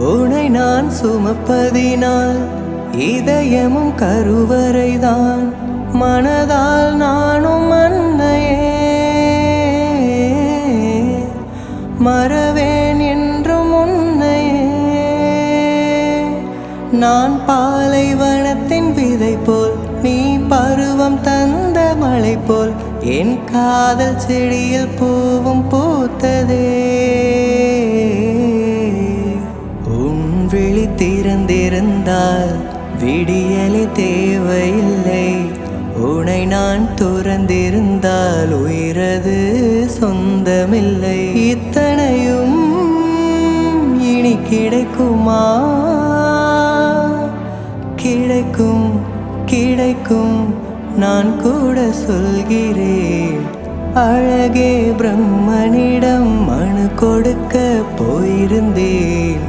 உனை நான் சுமப்பதினால் இதயமும் கருவறைதான். மனதால் நானும் அன்னையே மறவேன் என்றும் உன்னையே. நான் பாலைவனத்தின் விதை போல், நீ பருவம் தந்த மழை போல், என் காதல் செடியில் பூவும் பூத்ததே. உன் விழி திறந்திருந்தால் விடியலை தேவையில்லை. உனை நான் துறந்திருந்தால் உயிரது சொந்தமில்லை. இத்தனையும் இனி கிடைக்குமா? கிடைக்கும் கிடைக்கும் நான் கூட சொல்கிறேன். அழகே பிரம்மனிடம் மனு கொடுக்க போயிருந்தேன்.